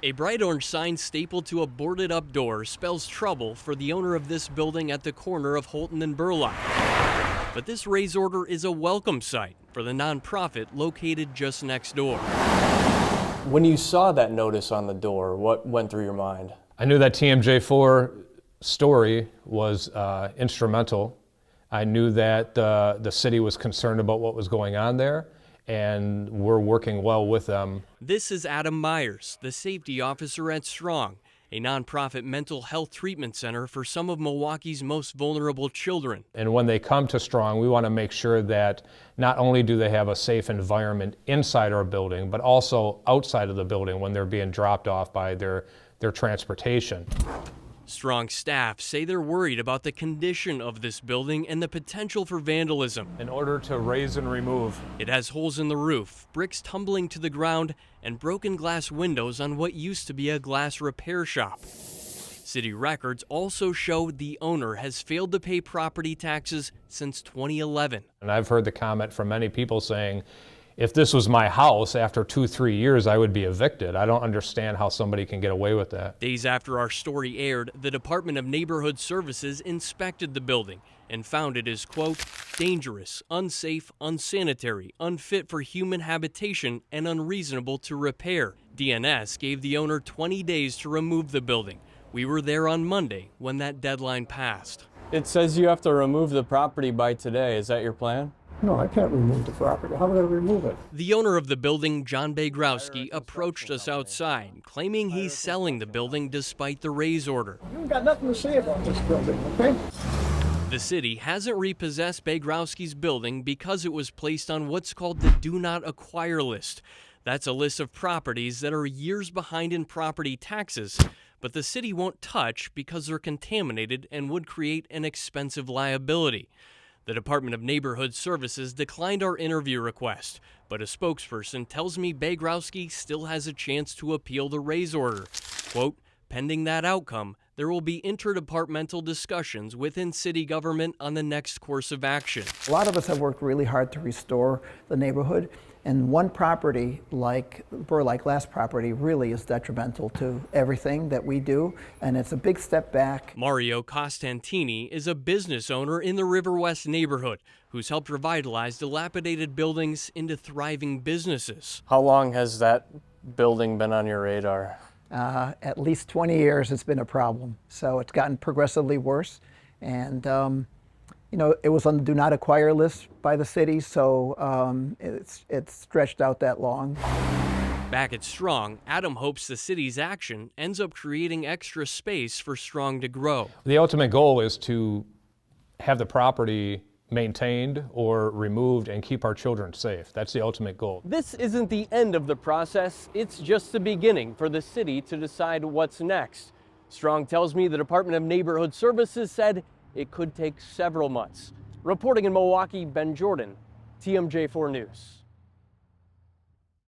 A bright orange sign stapled to a boarded up door spells trouble for the owner of this building at the corner of Holton and Burlock. But this Raze order is a welcome sight for the nonprofit located just next door. When you saw that notice on the door, what went through your mind? I knew that TMJ4 story was instrumental. I knew that the city was concerned about what was going on there, and we're working well with them. This is Adam Myers, the safety officer at Strong, a nonprofit mental health treatment center for some of Milwaukee's most vulnerable children. And when they come to Strong, we want to make sure that not only do they have a safe environment inside our building, but also outside of the building when they're being dropped off by their transportation. Strong staff say they're worried about the condition of this building and the potential for vandalism. In order to raise and remove. It has holes in the roof, bricks tumbling to the ground, and broken glass windows on what used to be a glass repair shop. City records also show the owner has failed to pay property taxes since 2011. And I've heard the comment from many people saying, if this was my house, after 2-3 years, I would be evicted. I don't understand how somebody can get away with that. Days after our story aired, the Department of Neighborhood Services inspected the building and found it is, quote, dangerous, unsafe, unsanitary, unfit for human habitation, and unreasonable to repair. DNS gave the owner 20 days to remove the building. We were there on Monday when that deadline passed. It says you have to remove the property by today. Is that your plan? No, I can't remove the property. How would I remove it? The owner of the building, John Begrowski, approached us outside, claiming he's selling the building despite the Raze order. You've got nothing to say about this building, okay? The city hasn't repossessed Begrowski's building because it was placed on what's called the Do Not Acquire list. That's a list of properties that are years behind in property taxes, but the city won't touch because they're contaminated and would create an expensive liability. The Department of Neighborhood Services declined our interview request, but a spokesperson tells me Begrowski still has a chance to appeal the Raze order. Quote, pending that outcome, there will be interdepartmental discussions within city government on the next course of action. A lot of us have worked really hard to restore the neighborhood, and one property like Burlock Glass property really is detrimental to everything that we do, and it's a big step back. Mario Costantini is a business owner in the River West neighborhood who's helped revitalize dilapidated buildings into thriving businesses. How long has that building been on your radar? At least 20 years it's been a problem, so it's gotten progressively worse, and you know, it was on the Do Not Acquire list by the city, so it's stretched out that long. Back at Strong, Adam hopes the city's action ends up creating extra space for Strong to grow. The ultimate goal is to have the property maintained or removed and keep our children safe. That's the ultimate goal. This isn't the end of the process. It's just the beginning for the city to decide what's next. Strong tells me the Department of Neighborhood Services said it could take several months. Reporting in Milwaukee, Ben Jordan, TMJ4 News.